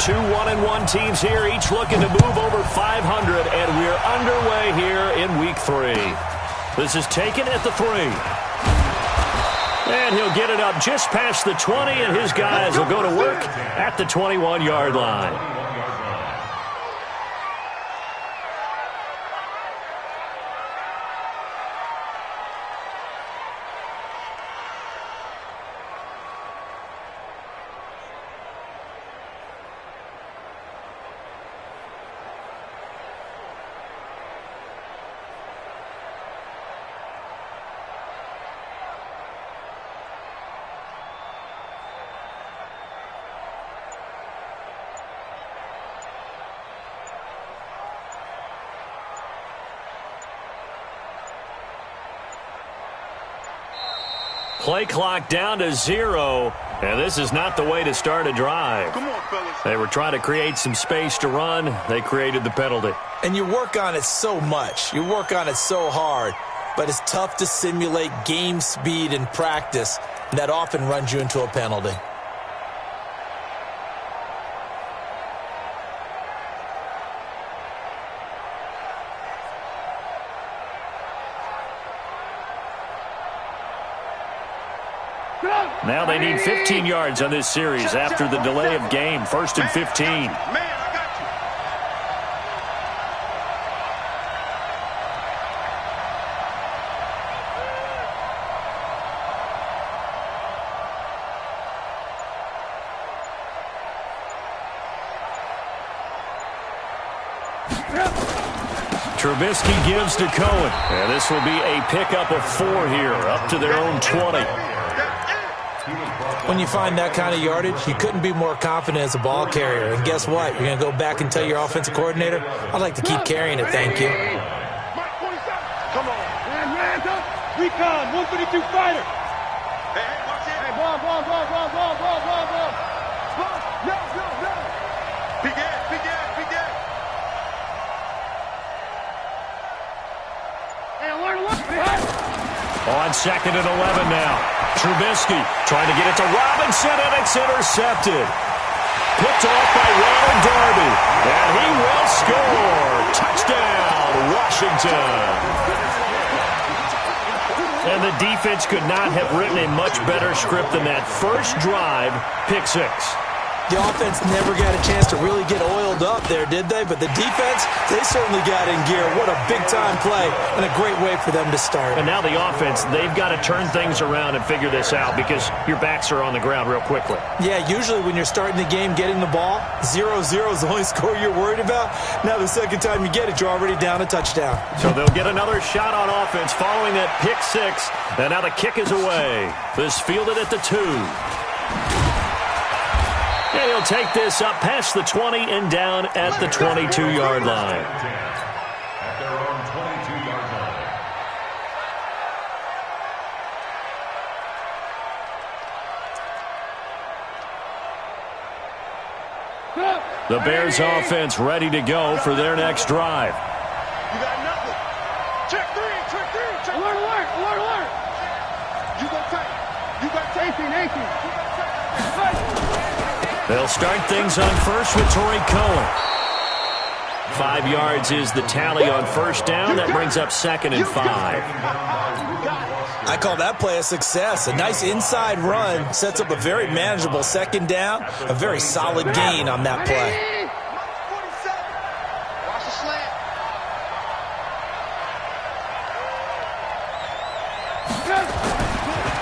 Two 1-1 teams here, each looking to move over 500, and we're underway here in Week 3. This is taken at the 3. And he'll get it up just past the 20, and his guys will go to work at the 21-yard line. Play clock down to 0, and this is not the way to start a drive. Come on, fellas. They were trying to create some space to run. They created the penalty. And you work on it so much. You work on it so hard. But it's tough to simulate game speed in practice, and that often runs you into a penalty. Now they need 15 yards on this series after the delay of game. 1st and 15. Man, I got you. Trubisky gives to Cohen. And this will be a pickup of 4 here, up to their own 20. When you find that kind of yardage, you couldn't be more confident as a ball carrier. And guess what? You're going to go back and tell your offensive coordinator, I'd like to keep carrying it, thank you. Come on. Hands up. Recon, 132 fighter. Hey, watch it. Hey, ball. Yo. Big ass. Hey, alert. On 2nd and 11 now. Trubisky trying to get it to Robinson, and it's intercepted. Picked off by Ronald Darby, and he will score. Touchdown, Washington. And the defense could not have written a much better script than that. First drive, pick 6. The offense never got a chance to really get oiled up there, did they? But the defense, they certainly got in gear. What a big-time play and a great way for them to start. And now the offense, they've got to turn things around and figure this out because your backs are on the ground real quickly. Yeah, usually when you're starting the game, getting the ball, 0-0 is the only score you're worried about. Now the second time you get it, you're already down a touchdown. So they'll get another shot on offense following that pick 6. And now the kick is away. This fielded at the 2. And he'll take this up past the 20 and down at the 22-yard line. At their own 22-yard Go. The Bears offense ready to go for their next drive. You got nothing. Check 3. Alert. You got safety and 18. They'll start things on first with Torrey Cohen. 5 yards is the tally on first down. That brings up 2nd and 5. I call that play a success. A nice inside run sets up a very manageable second down, a very solid gain on that play. Watch the slant.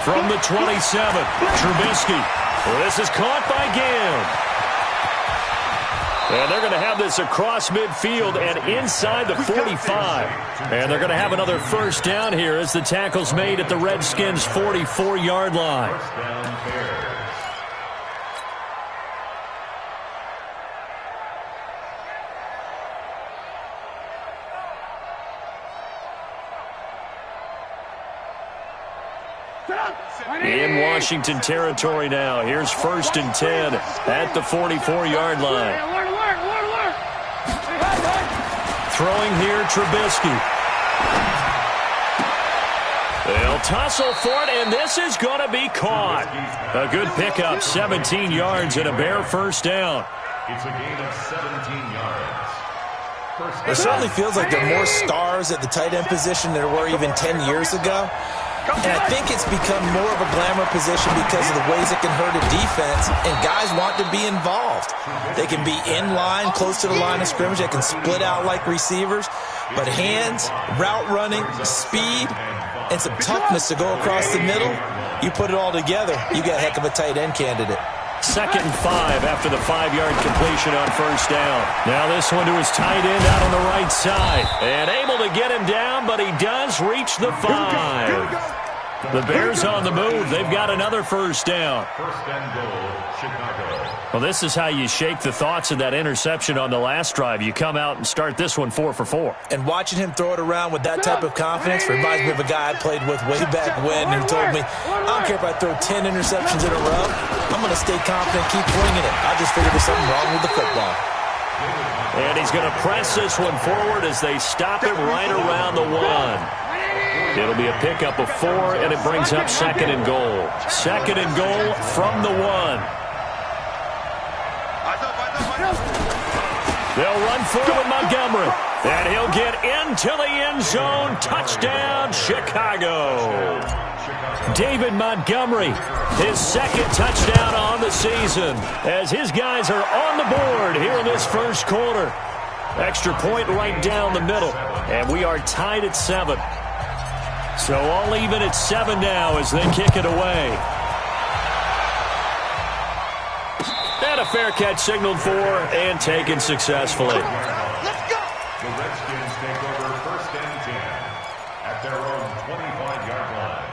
From the 27, Trubisky. Well, this is caught by Gam. And they're going to have this across midfield and inside the 45. And they're going to have another first down here as the tackle's made at the Redskins' 44-yard line. In Washington territory now. Here's 1st and 10 at the 44-yard line. Throwing here, Trubisky. They'll tussle for it, and this is going to be caught. A good pickup, 17 yards and a Bear first down. It's a gain of 17 yards. It certainly feels like there are more stars at the tight end position than there were even 10 years ago. And I think it's become more of a glamour position because of the ways it can hurt a defense, and guys want to be involved. They can be in line, close to the line of scrimmage. They can split out like receivers. But hands, route running, speed, and some toughness to go across the middle, you put it all together, you got a heck of a tight end candidate. 2nd and 5 after the 5-yard completion on 1st down. Now this one to his tight end out on the right side. And able to get him down, but he does reach the 5. The Bears on the move. They've got another 1st down. 1st and goal, Chicago. Well, this is how you shake the thoughts of that interception on the last drive. You come out and start this one 4 for 4. And watching him throw it around with that type of confidence reminds me of a guy I played with way back when who told me, I don't care if I throw 10 interceptions in a row, I'm going to stay confident, keep winging it. I just figured there's something wrong with the football. And he's going to press this one forward as they stop it right around the 1. It'll be a pickup of 4, and it brings up 2nd and goal. 2nd and goal from the 1. They'll run forward with Montgomery. And he'll get into the end zone. Touchdown, Chicago. David Montgomery, his 2nd touchdown on the season, as his guys are on the board here in this 1st quarter. Extra point right down the middle. And we are tied at 7. So all even at 7 now as they kick it away. And a fair catch signaled for and taken successfully. Let's go. The Redskins take over 1st and 10 at their own 25-yard line.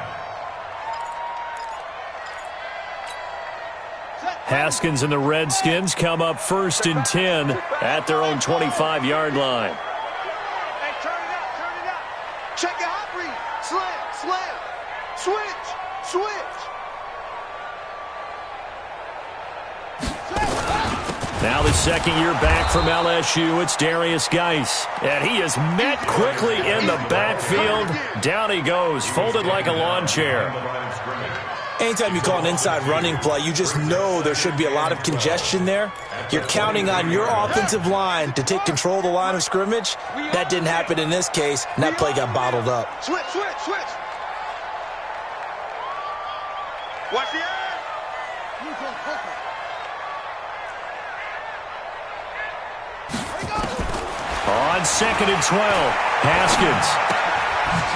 Haskins and the Redskins come up 1st and 10 at their own 25-yard line. Hey, turn it out. Check your hot read. Slam. Switch. Now the 2nd year back from LSU, it's Darius Geis. And he is met quickly in the backfield. Down he goes, folded like a lawn chair. Anytime you call an inside running play, you just know there should be a lot of congestion there. You're counting on your offensive line to take control of the line of scrimmage. That didn't happen in this case, and that play got bottled up. Switch. Watch the end. On 2nd and 12, Haskins.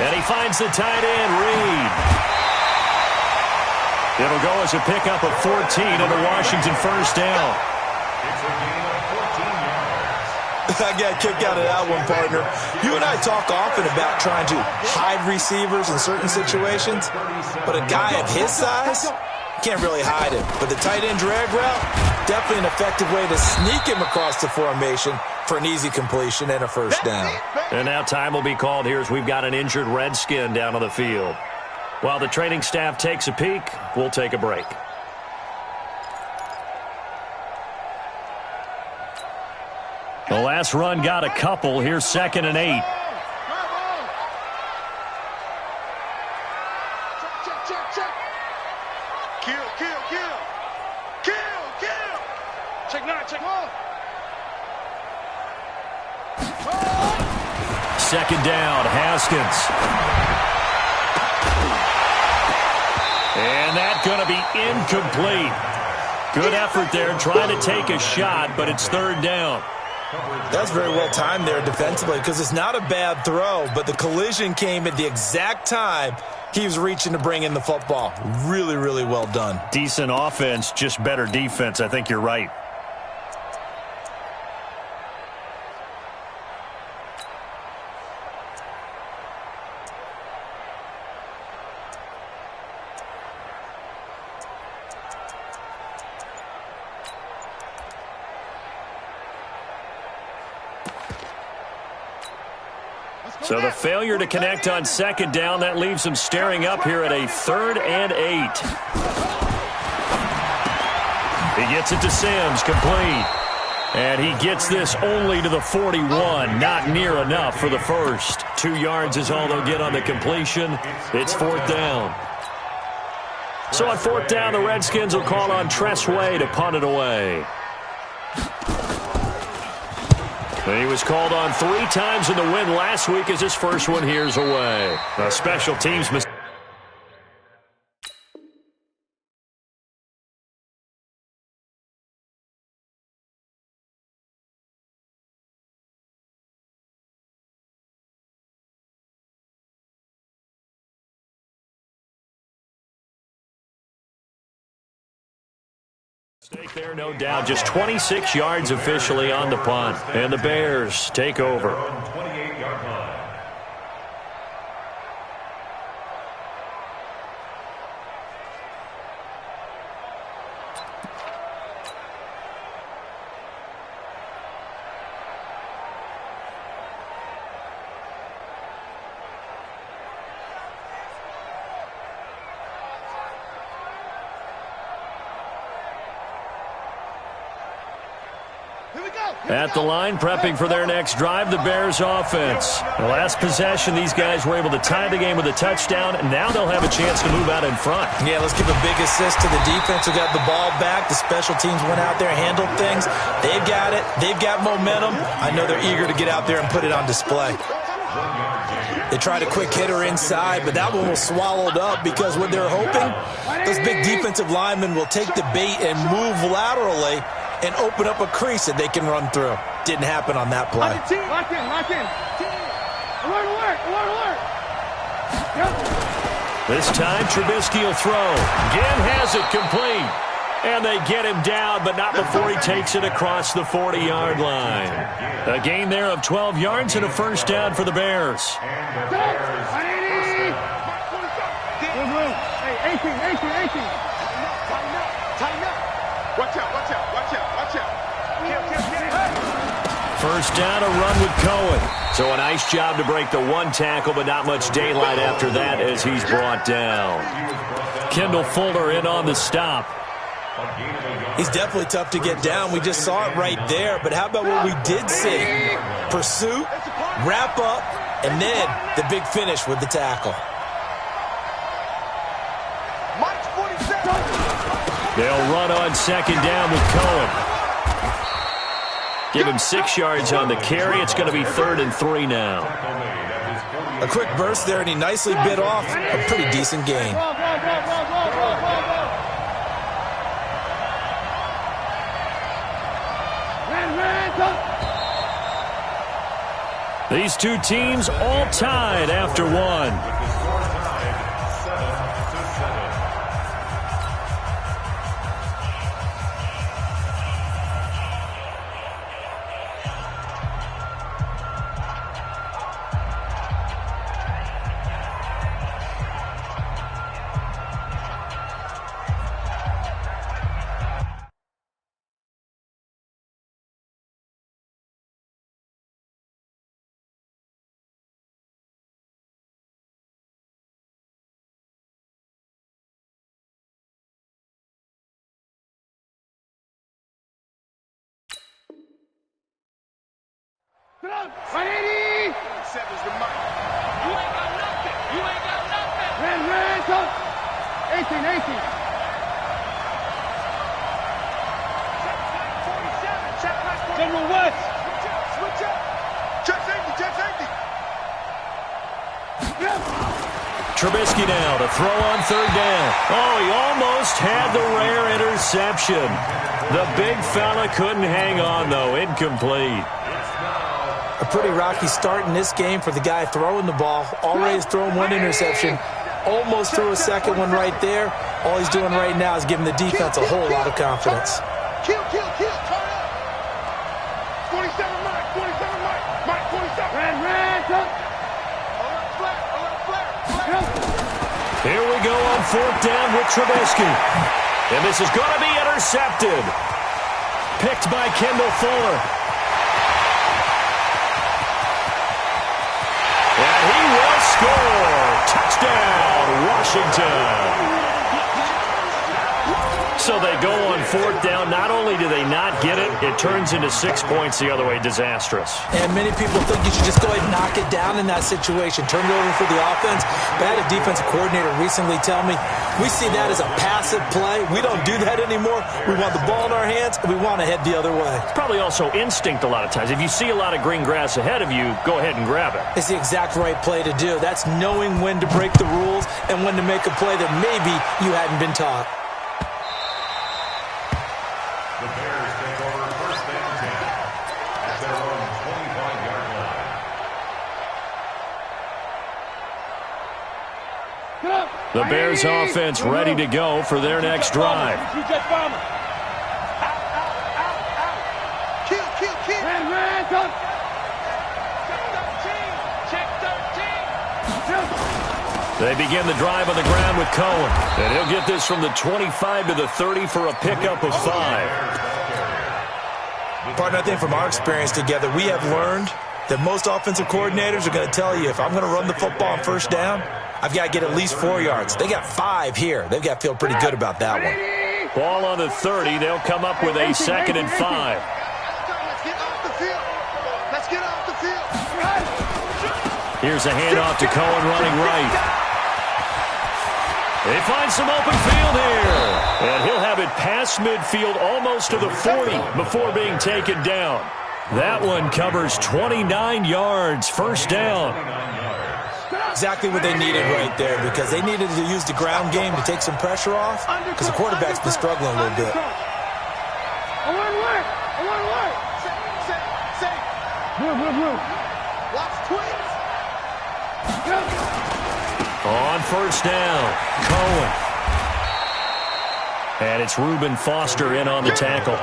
And he finds the tight end, Reed. It'll go as a pickup of 14 and a Washington 1st down. It's a gain of 14 yards. I got a kick out of that one, partner. You and I talk often about trying to hide receivers in certain situations, but a guy of his size can't really hide him. But the tight end drag route, definitely an effective way to sneak him across the formation for an easy completion and a 1st down. And now time will be called here as we've got an injured Redskin down on the field. While the training staff takes a peek, we'll take a break. The last run got a couple. Here's 2nd and 8. Check. Kill. Check 9. 2nd down, Haskins. And that's going to be incomplete. Good effort there trying to take a shot, but it's 3rd down. That's very well timed there defensively because it's not a bad throw, but the collision came at the exact time he was reaching to bring in the football. Really, really well done. Decent offense, just better defense. I think you're right. So the failure to connect on 2nd down, that leaves him staring up here at a 3rd and 8. He gets it to Sims, complete. And he gets this only to the 41, not near enough for the 1st. 2 yards is all they'll get on the completion. It's 4th down. So on 4th down, the Redskins will call on Tress Way to punt it away. He was called on 3 times in the win last week as his first one here's away. A special teams mistake. Mistake there, no doubt. Just 26 yards officially on the punt. And the Bears take over. 28-yard line. At the line, prepping for their next drive, the Bears offense. The last possession, these guys were able to tie the game with a touchdown, and now they'll have a chance to move out in front. Yeah, let's give a big assist to the defense who got the ball back. The special teams went out there, handled things. They've got it. They've got momentum. I know they're eager to get out there and put it on display. They tried a quick hitter inside, but that one was swallowed up because what they're hoping, those big defensive linemen will take the bait and move laterally and open up a crease that they can run through. Didn't happen on that play. Lock in, lock in. Alert, alert, alert, alert. Yep. This time, Trubisky will throw. Ginn has it complete. And they get him down, but not before he takes it across the 40-yard line. A gain there of 12 yards and a first down for the Bears. Hey, 18. Tighten up. Watch out. First down, a run with Cohen. So a nice job to break the one tackle, but not much daylight after that as he's brought down. Kendall Fuller in on the stop. He's definitely tough to get down. We just saw it right there. But how about what we did see? Pursuit, wrap up, and then the big finish with the tackle. Mike's 47. They'll run on second down with Cohen. Give him 6 yards on the carry. It's going to be 3rd and 3 now. A quick burst there, and he nicely bit off a pretty decent gain. These two teams all tied after one. Ready? 7's the Mike. You ain't got nothing. Red, 18. 47. Check back. General West. Switch up. Check safety. Trubisky now to throw on 3rd down. Oh, he almost had the rare interception. The big fella couldn't hang on, though. Incomplete. A pretty rocky start in this game for the guy throwing the ball. Already has thrown one interception. Almost threw a second one right there. All he's doing right now is giving the defense a whole lot of confidence. Kill. Turn up. 47 Mike. Mike 47. Red, Alert flare. Here we go on 4th down with Trubisky. And this is going to be intercepted. Picked by Kendall Fuller. And he will score. Touchdown, Washington. So they go on 4th down. Not only do they not get it, it turns into 6 points the other way. Disastrous. And many people think you should just go ahead and knock it down in that situation. Turn it over for the offense. But I had a defensive coordinator recently tell me, we see that as a passive play. We don't do that anymore. We want the ball in our hands, and we want to head the other way. It's probably also instinct a lot of times. If you see a lot of green grass ahead of you, go ahead and grab it. It's the exact right play to do. That's knowing when to break the rules and when to make a play that maybe you hadn't been taught. The Bears take over 1st and 10 at their own 25-yard line. The Bears offense ready to go for their next drive. Kill, kill, kill. Ran, go. Check 13. They begin the drive on the ground with Cohen. And he'll get this from the 25 to the 30 for a pickup of 5. Partner, I think from our experience together, we have learned that most offensive coordinators are going to tell you, if I'm going to run the football on 1st down, I've got to get at least 4 yards. They got 5 here. They've got to feel pretty good about that one. Ball on the 30. They'll come up with a 2nd and 5. Let's get off the field. Let's get off the field. Here's a handoff to Cohen running right. They find some open field here. And he'll have it past midfield almost to the 40 before being taken down. That one covers 29 yards. 1st down. Exactly what they needed right there, because they needed to use the ground game to take some pressure off, because the quarterback's been struggling a little bit. Blue. Watch twins. On 1st down, Cohen. And it's Reuben Foster in on the tackle.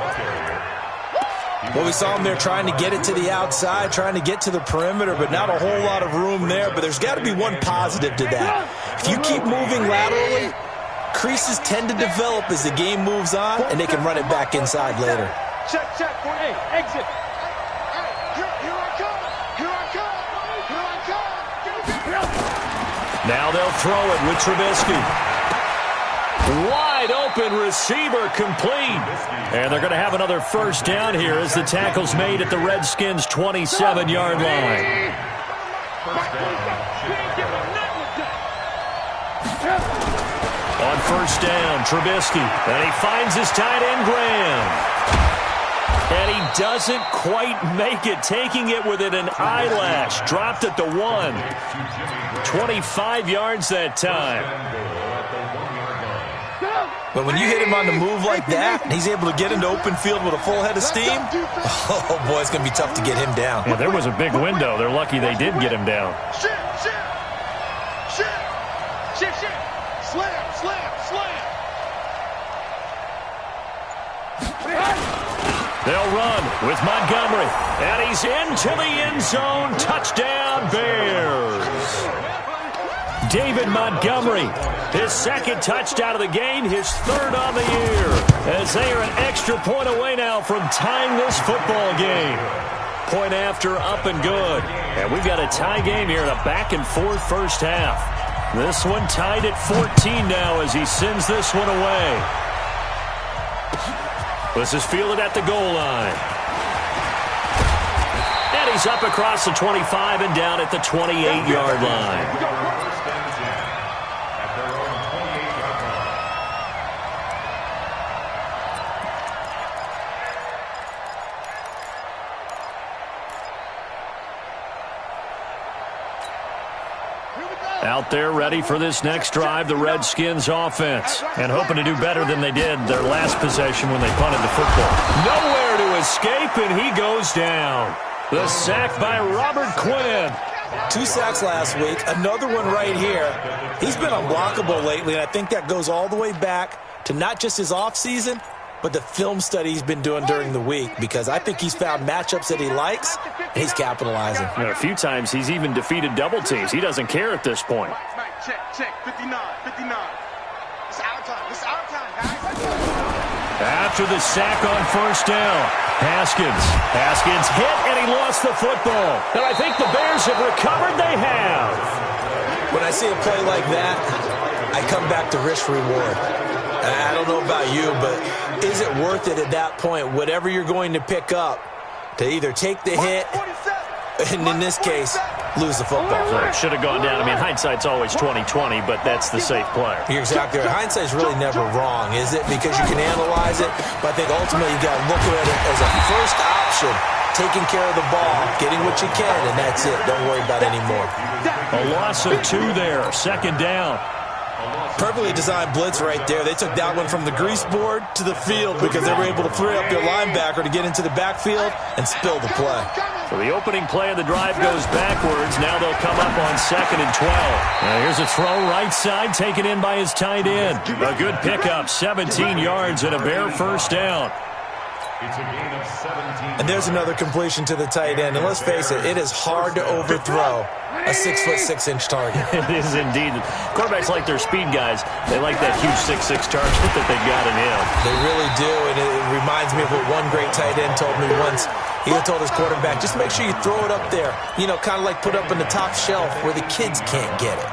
Well, we saw him there trying to get it to the outside, trying to get to the perimeter, but not a whole lot of room there. But there's got to be one positive to that. If you keep moving laterally, creases tend to develop as the game moves on, and they can run it back inside later. Check. Hey, exit. Hey, here I come. Now they'll throw it with Trubisky. Wide open receiver complete. And they're going to have another 1st down here as the tackle's made at the Redskins' 27-yard line. On 1st down, Trubisky. And he finds his tight end, Graham. And he doesn't quite make it, taking it within an eyelash. Dropped at the 1. 25 yards that time. But when you hit him on the move like that, and he's able to get into open field with a full head of steam, oh, boy, it's going to be tough to get him down. Yeah, there was a big window. They're lucky they did get him down. Shit. Slam. They'll run with Montgomery. And he's into the end zone. Touchdown, Bears. David Montgomery, his 2nd touchdown of the game, his 3rd on the year, as they are an extra point away now from tying this football game. Point after, up and good. And we've got a tie game here in a back-and-forth 1st half. This one tied at 14 now as he sends this one away. This is fielded at the goal line. And he's up across the 25 and down at the 28-yard line. Out there ready for this next drive, the Redskins offense. And hoping to do better than they did their last possession when they punted the football. Nowhere to escape, and he goes down. The sack by Robert Quinn. 2 sacks last week, another one right here. He's been unblockable lately, and I think that goes all the way back to not just his offseason, but the film study he's been doing during the week, because I think he's found matchups that he likes, and he's capitalizing. And a few times he's even defeated double teams. He doesn't care at this point. Check. 59. It's our time, guys. After the sack on 1st down, Haskins hit, and he lost the football. And I think the Bears have recovered. They have. When I see a play like that, I come back to risk reward. I don't know about you, but is it worth it at that point, whatever you're going to pick up, to either take the hit, and in this case, lose the football? So should have gone down. I mean, hindsight's always 20/20, but that's the safe play. You're exactly right. Hindsight's really never wrong, is it? Because you can analyze it, but I think ultimately you got to look at it as a first option, taking care of the ball, getting what you can, and that's it. Don't worry about any more. A loss of 2 there, 2nd down. Perfectly designed blitz right there. They took that one from the grease board to the field because they were able to free up their linebacker to get into the backfield and spill the play. So the opening play of the drive goes backwards. Now they'll come up on 2nd and 12. Now here's a throw right side, taken in by his tight end. A good pickup, 17 yards and a Bear first down. It's a gain of 17. And there's another completion to the tight end. And let's face it, it is hard to overthrow a 6'6" target. It is indeed. Quarterbacks like their speed guys. They like that huge 6'6" target that they've got in him. They really do, and it reminds me of what one great tight end told me once. He told his quarterback, just make sure you throw it up there, you know, kind of like put up in the top shelf where the kids can't get it.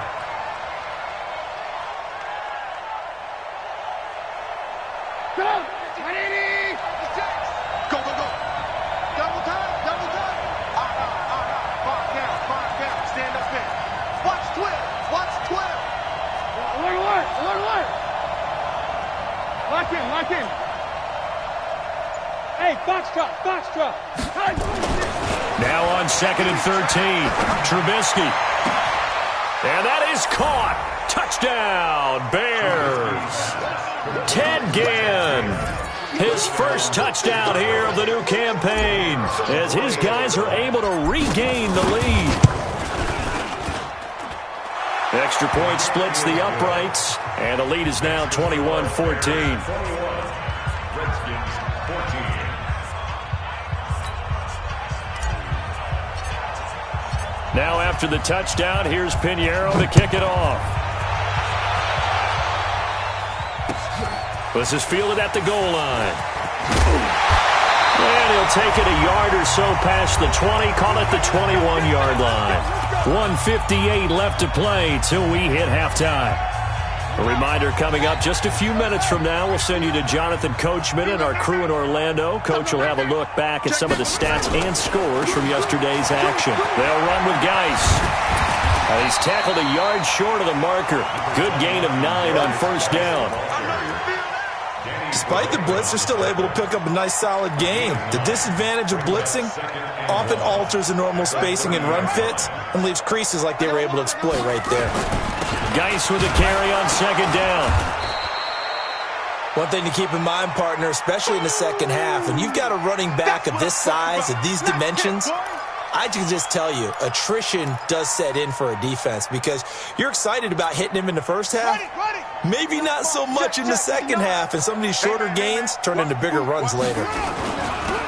Lock in. Hey, box drop. Now on 2nd and 13, Trubisky. And that is caught. Touchdown, Bears. Ted Ginn. His first touchdown here of the new campaign as his guys are able to regain the lead. Extra point splits the uprights, and the lead is now 21-14. Now after the touchdown, here's Pinheiro to kick it off. This is fielded at the goal line. And he'll take it a yard or so past the 20, call it the 21-yard line. 1:58 left to play till we hit halftime. A reminder coming up just a few minutes from now. We'll send you to Jonathan Coachman and our crew in Orlando. Coach will have a look back at some of the stats and scores from yesterday's action. They'll run with Geis. He's tackled a yard short of the marker. Good gain of 9 on first down. Despite the blitz, they're still able to pick up a nice solid gain. The disadvantage of blitzing often alters the normal spacing and run fits and leaves creases like they were able to exploit right there. Geis with a carry on 2nd down. One thing to keep in mind, partner, especially in the second half, when you've got a running back of this size, of these dimensions, I can just tell you, attrition does set in for a defense because you're excited about hitting him in the first half. Maybe not so much in the second half, and some of these shorter gains turn into bigger runs later.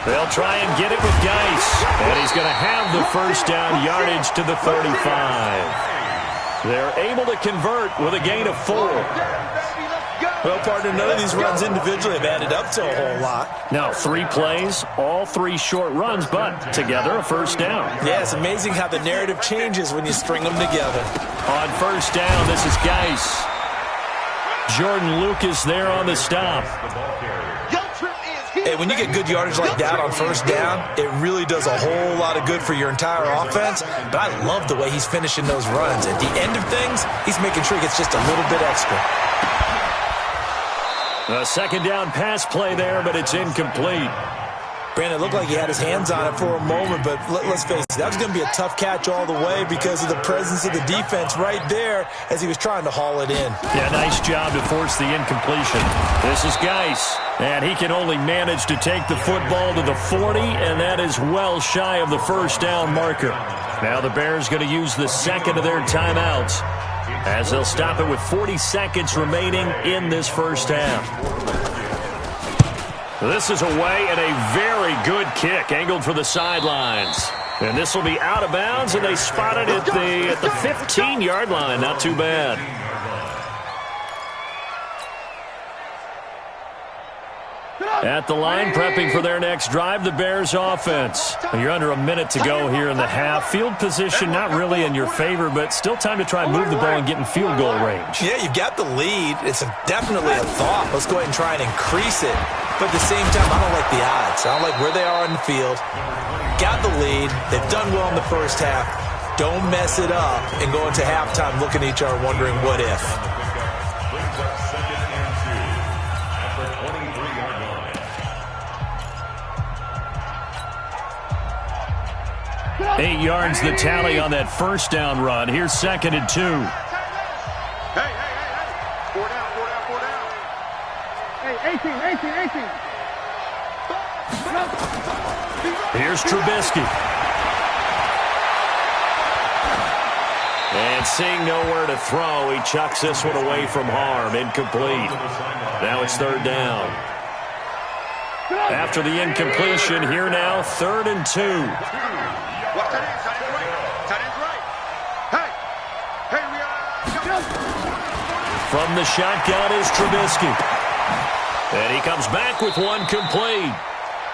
They'll try and get it with Geis, and he's going to have the first down, yardage to the 35. They're able to convert with a gain of 4. Well, partner, none of these runs individually have added up to a whole lot. Now, 3 plays, all 3 short runs, but together a first down. Yeah, it's amazing how the narrative changes when you string them together. On first down, this is Geis. Jordan Lucas there on the stop. Hey, when you get good yardage like that on first down, it really does a whole lot of good for your entire offense. But I love the way he's finishing those runs. At the end of things, he's making sure he gets just a little bit extra. A second down pass play there, but it's incomplete. Brandon, it looked like he had his hands on it for a moment, but let's face it, that was going to be a tough catch all the way because of the presence of the defense right there as he was trying to haul it in. Yeah, nice job to force the incompletion. This is Geis, and he can only manage to take the football to the 40, and that is well shy of the first down marker. Now the Bears going to use the second of their timeouts as they'll stop it with 40 seconds remaining in this first half. This is away and a very good kick angled for the sidelines. And this will be out of bounds, and they spot it at the 15-yard line. Not too bad. At the line, prepping for their next drive, the Bears offense. You're under a minute to go here in the half. Field position not really in your favor, but still time to try and move the ball and get in field goal range. Yeah, you've got the lead. It's definitely a thought. Let's go ahead and try and increase it. But at the same time, I don't like the odds. I don't like where they are in the field. Got the lead. They've done well in the first half. Don't mess it up and go into halftime looking at each other wondering what if. 8 yards the tally on that first down run. Here's 2nd and 2. Hey. 4 down. Hey, 18. Here's Trubisky. And seeing nowhere to throw, he chucks this one away from harm. Incomplete. Now it's 3rd down. After the incompletion, here now, 3rd and 2. Watch that end. Tight end's right. Hey, we are. From the shotgun is Trubisky. And he comes back with one complete.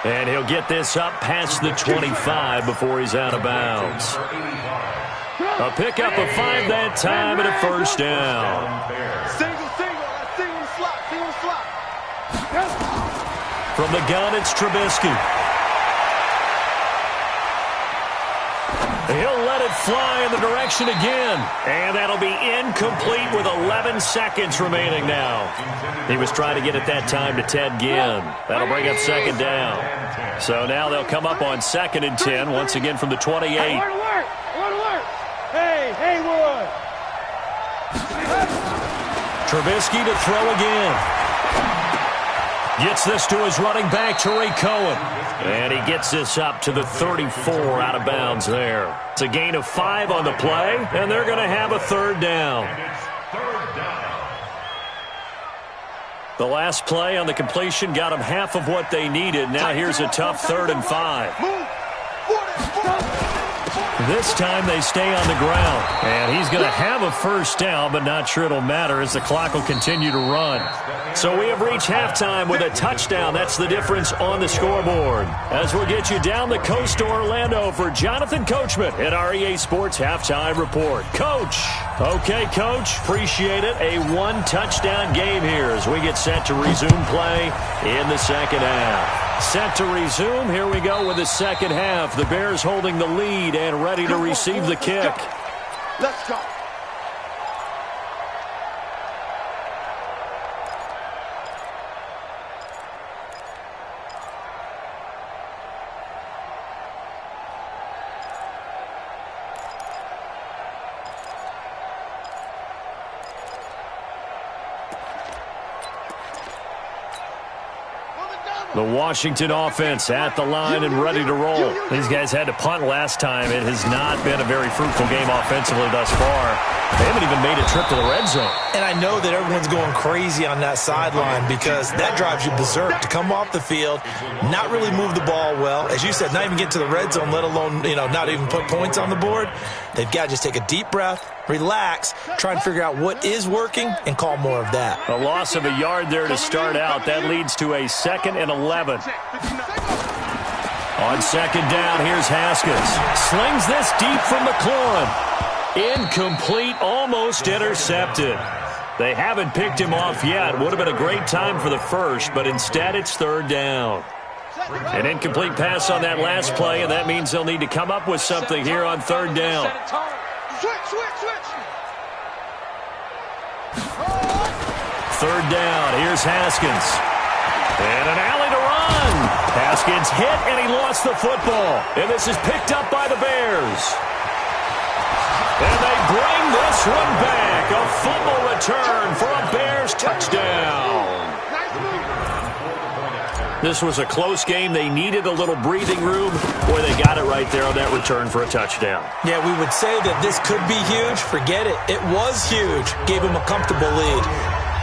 And he'll get this up past the 25 before he's out of bounds. A pickup of 5 that time and a 1st down. Single slot. From the gun, it's Trubisky. He'll let it fly in the direction again. And that'll be incomplete with 11 seconds remaining now. He was trying to get it that time to Ted Ginn. That'll bring up 2nd down. So now they'll come up on 2nd and 10, once again from the 28. Alert. Hey, Haywood. Trubisky to throw again. Gets this to his running back, Tariq Cohen. And he gets this up to the 34 out of bounds there. It's a gain of 5 on the play, and they're going to have a 3rd down. The last play on the completion got them half of what they needed. Now here's a tough 3rd and 5. This time they stay on the ground. And he's going to have a 1st down, but not sure it'll matter as the clock will continue to run. So we have reached halftime with a touchdown. That's the difference on the scoreboard. As we'll get you down the coast to Orlando for Jonathan Coachman at our EA Sports Halftime Report. Coach. Okay, Coach. Appreciate it. A 1-touchdown game here as we get set to resume play in the 2nd half. Set to resume. Here we go with the 2nd half. The Bears holding the lead and ready to receive the kick. Let's go. The Washington offense at the line and ready to roll. These guys had to punt last time. It has not been a very fruitful game offensively thus far. They haven't even made a trip to the red zone. And I know that everyone's going crazy on that sideline because that drives you berserk to come off the field, not really move the ball well. As you said, not even get to the red zone, let alone, not even put points on the board. They've got to just take a deep breath, relax, try and figure out what is working, and call more of that. A loss of a yard there to start out. That leads to a 2nd and 11. On 2nd down, here's Haskins. Slings this deep from McLaurin. Incomplete, almost intercepted. They haven't picked him off yet. Would have been a great time for the first, but instead it's 3rd down. An incomplete pass on that last play, and that means they'll need to come up with something here on 3rd down. Switch. 3rd down, here's Haskins. And an alley to run. Haskins hit, and he lost the football. And this is picked up by the Bears. And they bring this one back. A fumble return for a Bears touchdown. This was a close game. They needed a little breathing room. Boy, they got it right there on that return for a touchdown. Yeah, we would say that this could be huge. Forget it. It was huge. Gave them a comfortable lead.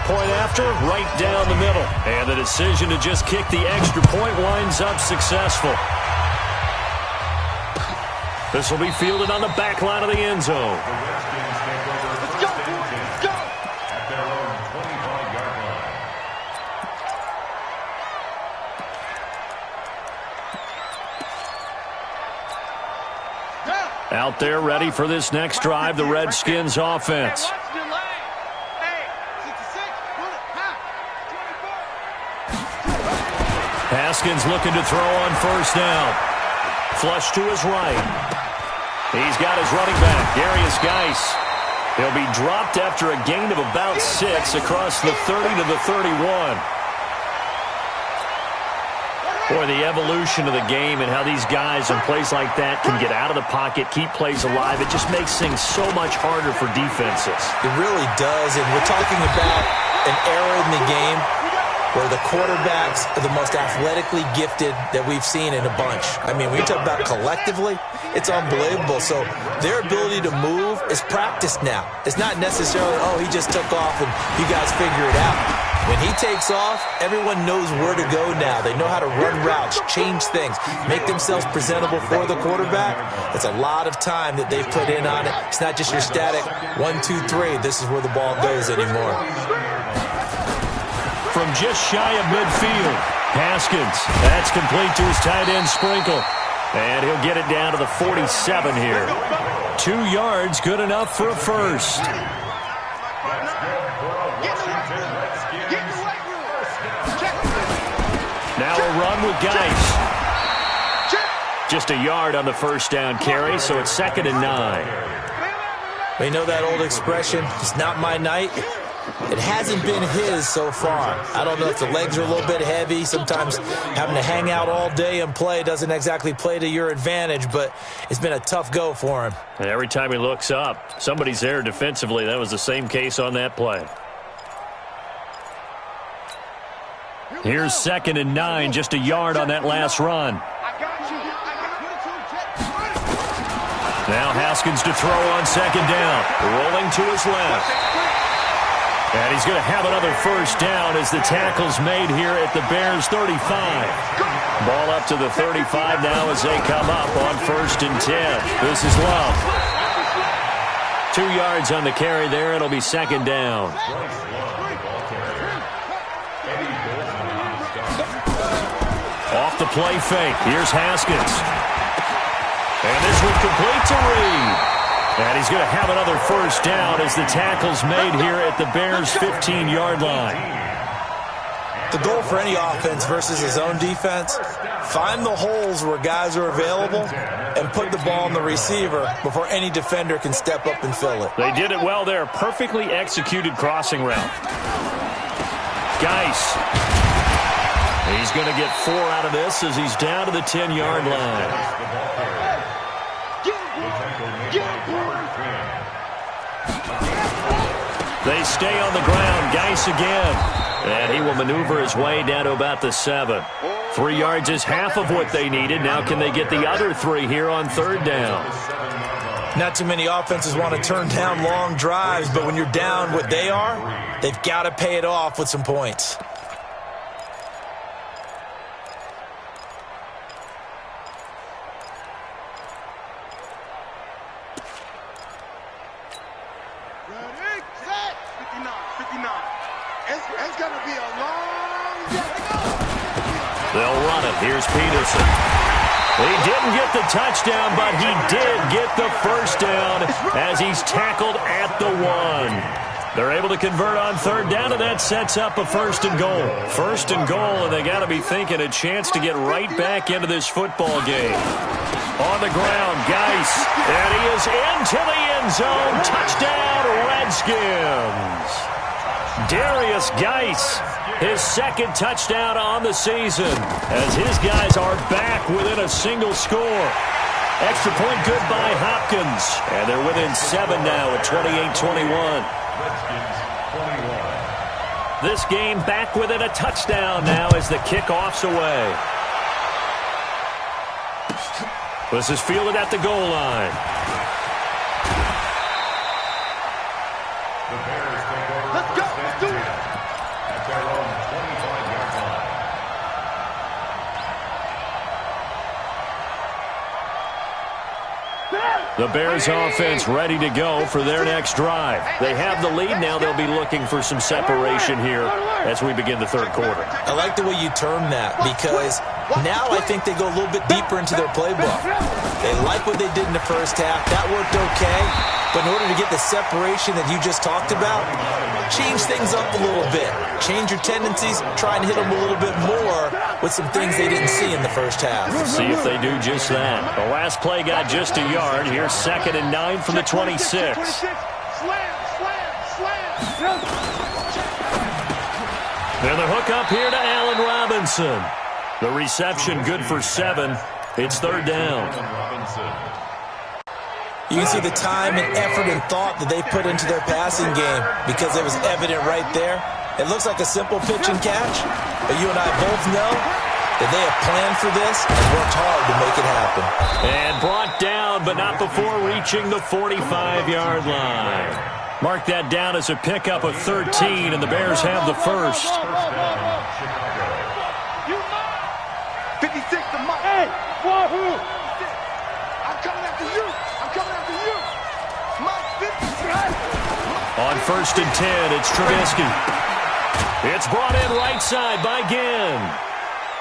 Point after, right down the middle. And the decision to just kick the extra point winds up successful. This will be fielded on the back line of the end zone. Let's go. At their own 25-yard line. Out there ready for this next drive, the Redskins offense. Haskins looking to throw on first down. Flush to his right. He's got his running back, Darius Geis. He'll be dropped after a gain of about 6 across the 30 to the 31. Boy, the evolution of the game and how these guys in plays like that can get out of the pocket, keep plays alive, it just makes things so much harder for defenses. It really does, and we're talking about an era in the game where the quarterbacks are the most athletically gifted that we've seen in a bunch. I mean, when you talk about collectively, it's unbelievable. So their ability to move is practiced now. It's not necessarily, oh, he just took off and you guys figure it out. When he takes off, everyone knows where to go now. They know how to run routes, change things, make themselves presentable for the quarterback. It's a lot of time that they've put in on it. It's not just your static 1, 2, 3, this is where the ball goes anymore. From just shy of midfield, Haskins. That's complete to his tight end, Sprinkle. And he'll get it down to the 47 here. 2 yards, good enough for a first. Now a run with Geis. Just a yard on the first down carry, so it's 2nd and 9. We know that old expression, it's not my night. It hasn't been his so far. I don't know if the legs are a little bit heavy. Sometimes having to hang out all day and play doesn't exactly play to your advantage, but it's been a tough go for him. And every time he looks up, somebody's there defensively. That was the same case on that play. Here's 2nd and 9, just a yard on that last run. Now Haskins to throw on 2nd down. Rolling to his left. And he's going to have another first down as the tackle's made here at the Bears' 35. Ball up to the 35 now as they come up on 1st and 10. This is Love. 2 yards on the carry there. It'll be 2nd down. Off the play fake. Here's Haskins. And this one complete to Reed. And he's going to have another first down as the tackle's made here at the Bears' 15-yard line. The goal for any offense versus his own defense, find the holes where guys are available and put the ball on the receiver before any defender can step up and fill it. They did it well there. Perfectly executed crossing route. Geis. He's going to get 4 out of this as he's down to the 10-yard line. They stay on the ground. Geis again. And he will maneuver his way down to about the 7. 3 yards is half of what they needed. Now can they get the other 3 here on 3rd down? Not too many offenses want to turn down long drives, but when you're down what they are, they've got to pay it off with some points. They'll run it. Here's Peterson. He didn't get the touchdown, but he did get the first down as he's tackled at the 1. They're able to convert on 3rd down, and that sets up a 1st and goal. 1st and goal, and they got to be thinking a chance to get right back into this football game. On the ground, Geis, and he is into the end zone. Touchdown, Redskins. Darius Geis, his 2nd touchdown on the season, as his guys are back within a single score. Extra point good by Hopkins, and they're within 7 now at 28-21. This game back within a touchdown now as the kickoff's away. This is fielded at the goal line. The Bears offense ready to go for their next drive. They have the lead now. They'll be looking for some separation here as we begin the 3rd quarter. I like the way you term that because Now I think they go a little bit deeper into their playbook. They like what they did in the first half. That worked okay. But in order to get the separation that you just talked about, change things up a little bit. Change your tendencies. Try and hit them a little bit more with some things they didn't see in the first half. See if they do just that. The last play got just a yard. Here's 2nd and 9 from the 26. And the hook up here to Allen Robinson. The reception good for 7. It's 3rd down. You can see the time and effort and thought that they put into their passing game because it was evident right there. It looks like a simple pitch and catch, but you and I both know that they have planned for this and worked hard to make it happen. And brought down, but not before reaching the 45-yard line. Mark that down as a pickup of 13, and the Bears have the first. 56 to Mike. Hey, wahoo! I'm coming after you. I'm coming after you. Mike, 56. On 1st and 10, it's Trubisky. It's brought in right side by Ginn.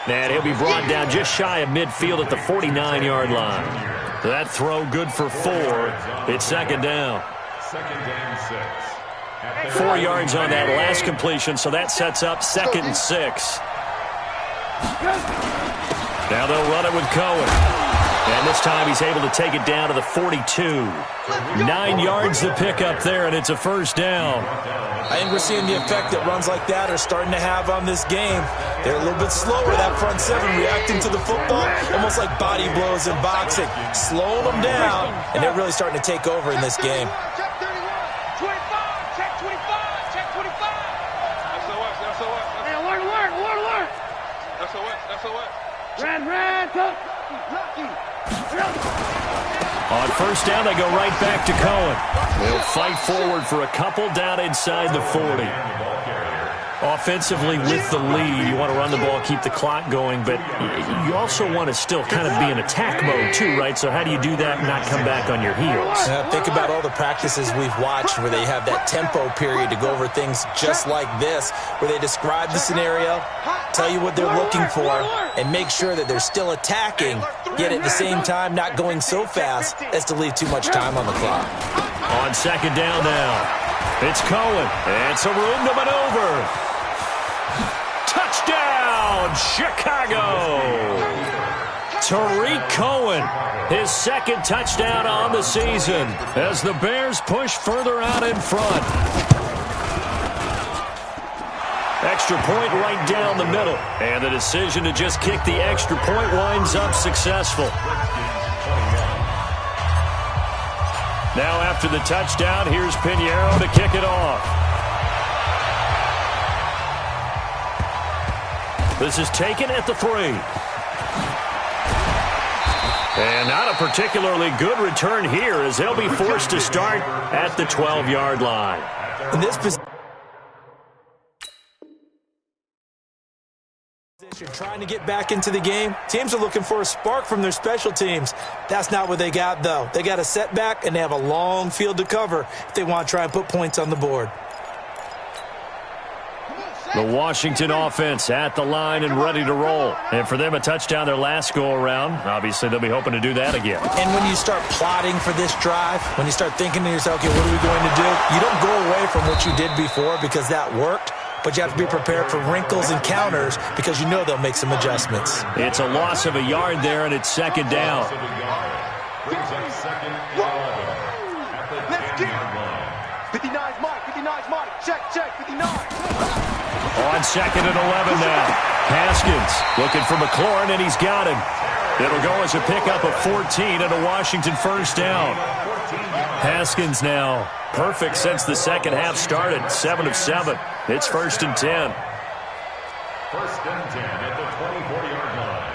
And he'll be brought down just shy of midfield at the 49-yard line. That throw good for 4. It's 2nd down. 2nd and 6. 4 yards on that last completion, so that sets up 2nd and 6. Now they'll run it with Cohen. And this time he's able to take it down to the 42. 9 yards to pick up there, and it's a 1st down. I think we're seeing the effect that runs like that are starting to have on this game. They're a little bit slower, that front 7, reacting to the football, almost like body blows in boxing, slowing them down, and they're really starting to take over in this game. Check 31. 25. Check 25. Check 25. SOS. SOS. Hey, alert! SOS. SOS. Red, tuck. Lucky. On 1st down, they go right back to Cohen. They'll fight forward for a couple down inside the 40. Offensively with the lead, you want to run the ball, keep the clock going, but you also want to still kind of be in attack mode too, right? So how do you do that and not come back on your heels? Think about all the practices we've watched where they have that tempo period to go over things just like this, where they describe the scenario, tell you what they're looking for, and make sure that they're still attacking, yet at the same time not going so fast as to leave too much time on the clock. On 2nd down now, it's Cohen, and some room to maneuver. Touchdown, Chicago! Tariq Cohen, his 2nd touchdown on the season as the Bears push further out in front. Extra point right down the middle, and the decision to just kick the extra point winds up successful. Now after the touchdown, here's Pinheiro to kick it off. This is taken at the 3. And not a particularly good return here as they'll be forced to start at the 12-yard line. In this position, trying to get back into the game, teams are looking for a spark from their special teams. That's not what they got, though. They got a setback, and they have a long field to cover if they want to try and put points on the board. The Washington offense at the line and ready to roll. And for them, a touchdown their last go-around. Obviously, they'll be hoping to do that again. And when you start plotting for this drive, when you start thinking to yourself, okay, what are we going to do? You don't go away from what you did before because that worked, but you have to be prepared for wrinkles and counters because you know they'll make some adjustments. It's a loss of a yard there, and it's 2nd down. Brings up 2nd and 11. Let's get it. 59's Mike. 59's Mike. Check. 59. On 2nd and 11 now. Haskins looking for McLaurin, and he's got him. It'll go as a pickup of 14 and a Washington 1st down. Haskins now perfect since the second half started. 7 of 7. It's 1st and 10. 1st and 10 at the 24-yard line.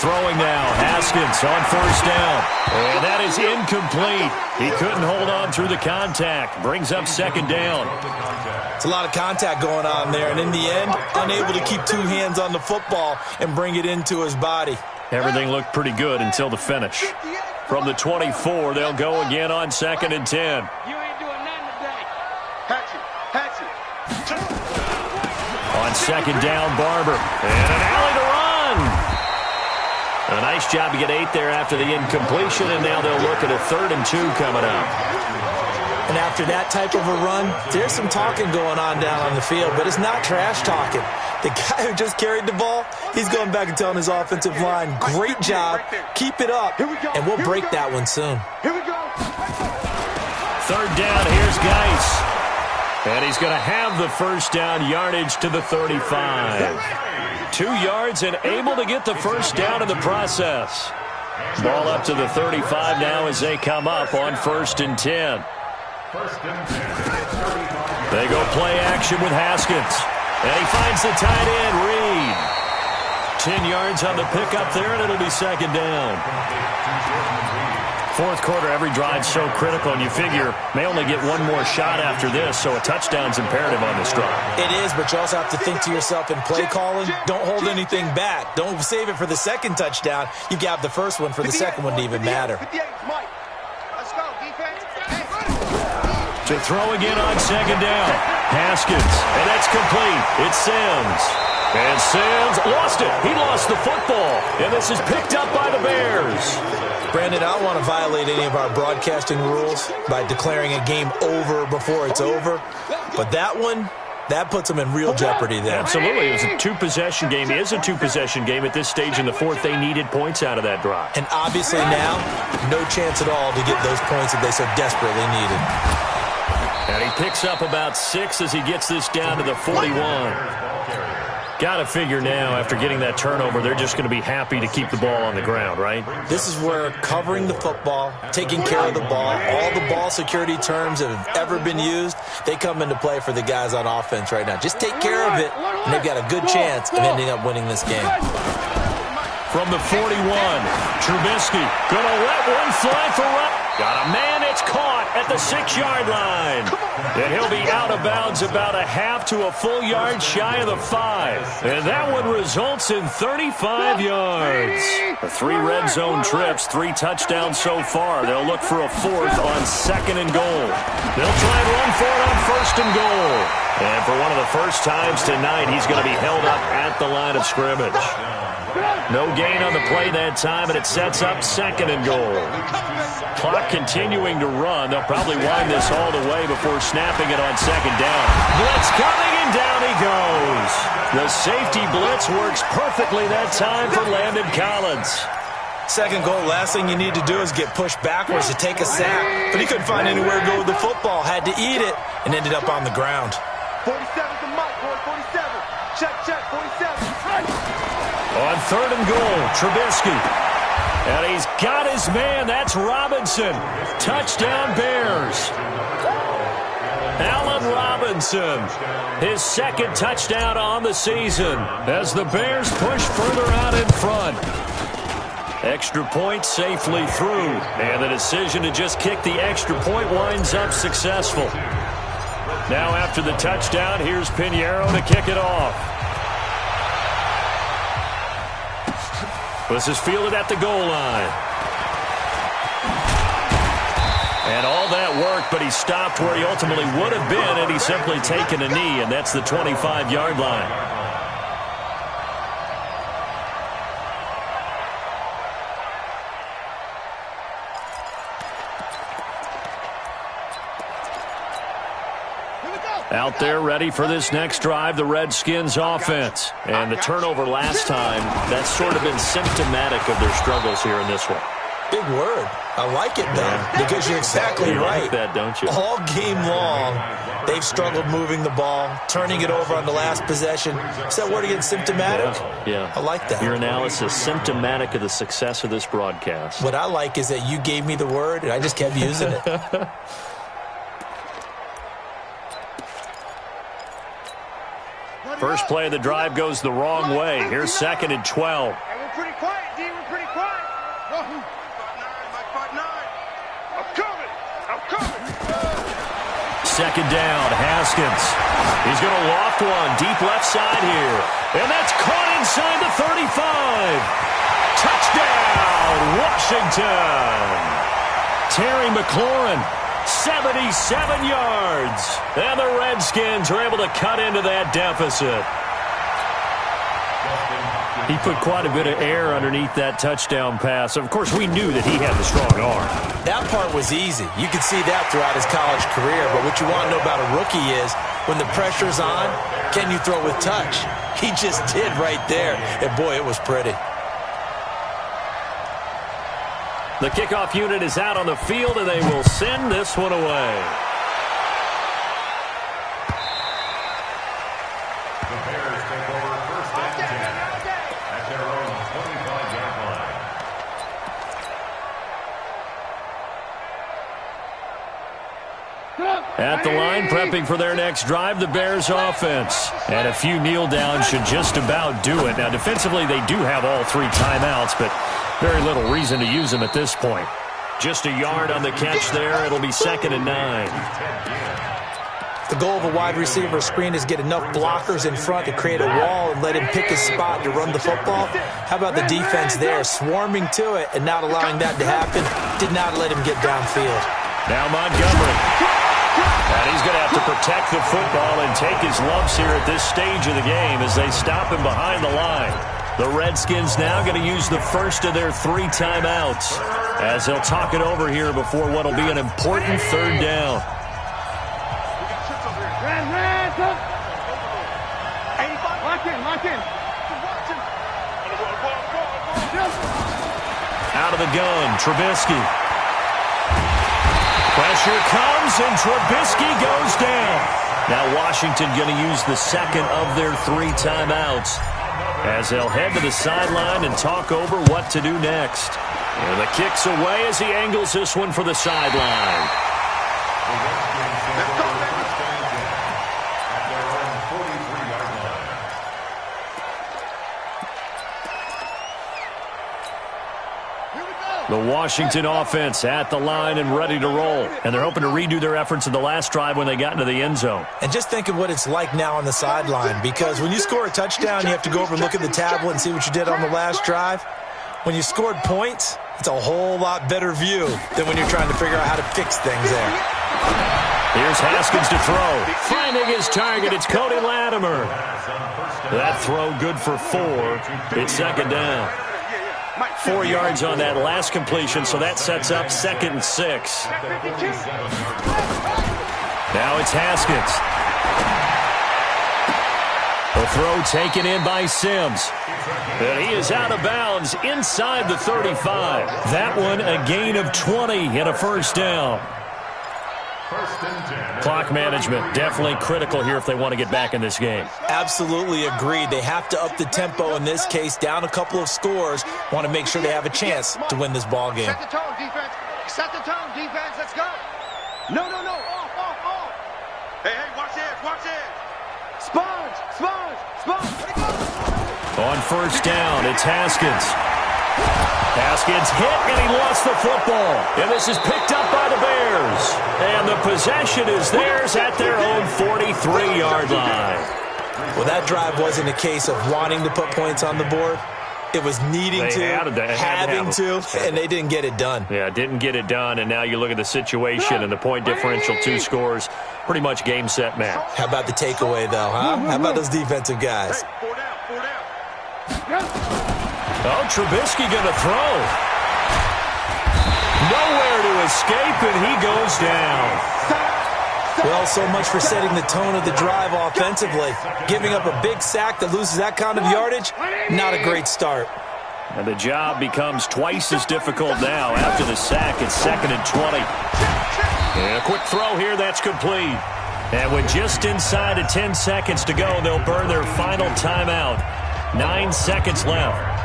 Throwing now, Haskins on 1st down. And that is incomplete. He couldn't hold on through the contact. Brings up 2nd down. It's a lot of contact going on there, and in the end, unable to keep 2 hands on the football and bring it into his body. Everything looked pretty good until the finish. From the 24, they'll go again on 2nd and 10. You ain't doing nothing today. Hatchet. On second down, Barber. And an alley to run. A nice job to get 8 there after the incompletion, and now they'll look at a 3rd and 2 coming up. And after that type of a run, there's some talking going on down on the field, but it's not trash talking. The guy who just carried the ball, he's going back and telling his offensive line, great job, keep it up, and we'll break that one soon. Here we go. 3rd down, here's Geis. And he's going to have the first down yardage to the 35. 2 yards and able to get the first down in the process. Ball up to the 35 now as they come up on 1st and 10. They go play action with Haskins. And he finds the tight end, Reed. 10 yards on the pickup there, and it'll be 2nd down. 4th quarter, every drive so critical, and you figure may only get one more shot after this, so a touchdown's imperative on this drive. It is, but you also have to think to yourself in play calling, don't hold anything back. Don't save it for the 2nd touchdown. You got the first one for the 2nd one to even matter. Let's go, defense. To throw again on 2nd down. Haskins, and that's complete. It's Sims. And Sims lost it. He lost the football, and this is picked up by the Bears. Brandon, I don't want to violate any of our broadcasting rules by declaring a game over before it's over, but that one, that puts them in real jeopardy there. Absolutely. It was a 2-possession game. It is a 2-possession game at this stage in the 4th. They needed points out of that drive. And obviously now, no chance at all to get those points that they so desperately needed. And he picks up about 6 as he gets this down to the 41. Got to figure now, after getting that turnover, they're just going to be happy to keep the ball on the ground, right? This is where covering the football, taking care of the ball, all the ball security terms that have ever been used, they come into play for the guys on offense right now. Just take care of it, and they've got a good chance of ending up winning this game. From the 41, Trubisky going to let one fly for run. Got a man, it's caught at the 6-yard line. And he'll be out of bounds about a half to a full yard shy of the 5. And that one results in 35 yards. 3 red zone trips, 3 touchdowns so far. They'll look for a 4th on 2nd and goal. They'll try and run for it on 1st and goal. And for one of the first times tonight, he's going to be held up at the line of scrimmage. No gain on the play that time, and it sets up 2nd and goal. Clock continuing to run. They'll probably wind this all the way before snapping it on 2nd down. Blitz coming, and down he goes. The safety blitz works perfectly that time for Landon Collins. 2nd goal, last thing you need to do is get pushed backwards to take a sack. But he couldn't find anywhere to go with the football. Had to eat it and ended up on the ground. 47's the mic, boy. 47. Check, 47. On 3rd and goal, Trubisky. And he's got his man. That's Robinson. Touchdown, Bears. Allen Robinson. His 2nd touchdown on the season as the Bears push further out in front. Extra point safely through. And the decision to just kick the extra point winds up successful. Now after the touchdown, here's Pinheiro to kick it off. This is fielded at the goal line. And all that work, but he stopped where he ultimately would have been, and he's simply taken a knee, and that's the 25-yard line. Out there ready for this next drive, the Redskins offense. And the turnover last time, that's sort of been symptomatic of their struggles here in this one. Big word. I like it, though, because you're exactly right. You like that, don't you? All game long, they've struggled moving the ball, turning it over on the last possession. Is that word again, symptomatic? Yeah. I like that. Your analysis, symptomatic of the success of this broadcast. What I like is that you gave me the word, and I just kept using it. First play of the drive goes the wrong way. Here's 2nd and 12. Hey, we're pretty quiet, D. We're pretty quiet. Mike 5'9". I'm coming. 2nd down, Haskins. He's going to loft one deep left side here. And that's caught inside the 35. Touchdown, Washington. Terry McLaurin, 77 yards. And the Redskins are able to cut into that deficit. He put quite a bit of air underneath that touchdown pass. Of course, we knew that he had the strong arm. That part was easy. You could see that throughout his college career. But what you want to know about a rookie is when the pressure's on, can you throw with touch? He just did right there. And, boy, it was pretty. The kickoff unit is out on the field, and they will send this one away. The Bears take over first and 10 at their own 25-yard line. At the line, prepping for their next drive, the Bears offense. And a few kneel downs should just about do it. Now, defensively, they do have all 3 timeouts, but very little reason to use them at this point. Just a yard on the catch there. It'll be 2nd and 9. The goal of a wide receiver screen is get enough blockers in front to create a wall and let him pick his spot to run the football. How about the defense there, swarming to it and not allowing that to happen? Did not let him get downfield. Now Montgomery. And he's going to have to protect the football and take his lumps here at this stage of the game as they stop him behind the line. The Redskins now going to use the first of their 3 timeouts as they'll talk it over here before what will be an important 3rd down. Lock in. Out of the gun, Trubisky. Pressure comes, and Trubisky goes down. Now Washington going to use the 2nd of their 3 timeouts as they'll head to the sideline and talk over what to do next. And the kick's away as he angles this one for the sideline. The Washington offense at the line and ready to roll. And they're hoping to redo their efforts in the last drive when they got into the end zone. And just think of what it's like now on the sideline, because when you score a touchdown, you have to go over and look at the tablet and see what you did on the last drive. When you scored points, it's a whole lot better view than when you're trying to figure out how to fix things there. Here's Haskins to throw. Finding his target, it's Cody Latimer. That throw good for 4. It's 2nd down. 4 yards on that last completion, so that sets up 2nd and 6. Now it's Haskins. The throw taken in by Sims. And he is out of bounds inside the 35. That one a gain of 20 and a 1st down. Clock management definitely critical here if they want to get back in this game. Absolutely agreed. They have to up the tempo in this case, down a couple of scores. Want to make sure they have a chance to win this ball game. Set the tone, defense. Set the tone, defense. Let's go. No. Off. Hey, watch this. Sponge. On 1st down, it's Haskins. Haskins hit, and he lost the football. And this is picked up by the Bears. And the possession is theirs at their own 43-yard line. Well, that drive wasn't a case of wanting to put points on the board. It was needing having to, and they didn't get it done. Yeah, didn't get it done, and now you look at the situation and the point differential, 2 scores, pretty much game, set, match. How about the takeaway, though, huh? How about those defensive guys? Hey, 4 down. Oh, Trubisky going to throw. Nowhere to escape, and he goes down. Well, so much for setting the tone of the drive offensively. Giving up a big sack that loses that kind of yardage, not a great start. And the job becomes twice as difficult now after the sack. It's 2nd and 20. And a quick throw here, that's complete. And with just inside of 10 seconds to go, they'll burn their final timeout. 9 seconds left.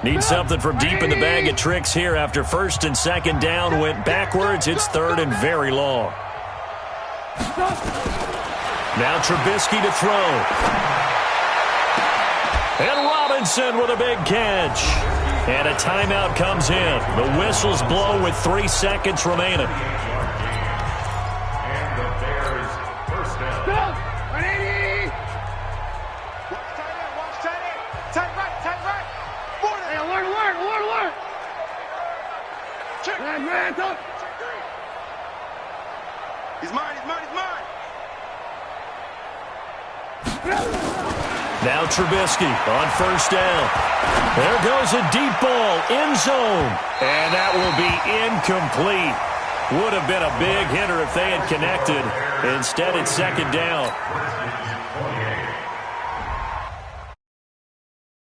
Need something from deep in the bag of tricks here after 1st and 2nd down went backwards. It's 3rd and very long. Now Trubisky to throw. And Robinson with a big catch. And a timeout comes in. The whistles blow with 3 seconds remaining. And the Bears first down. Watch tight end. Tight right. Hey, alert. Man, He's mine, he's mine, he's mine. Now Trubisky on first down. There goes a deep ball, end zone. And that will be incomplete. Would have been a big hitter if they had connected. Instead, it's second down.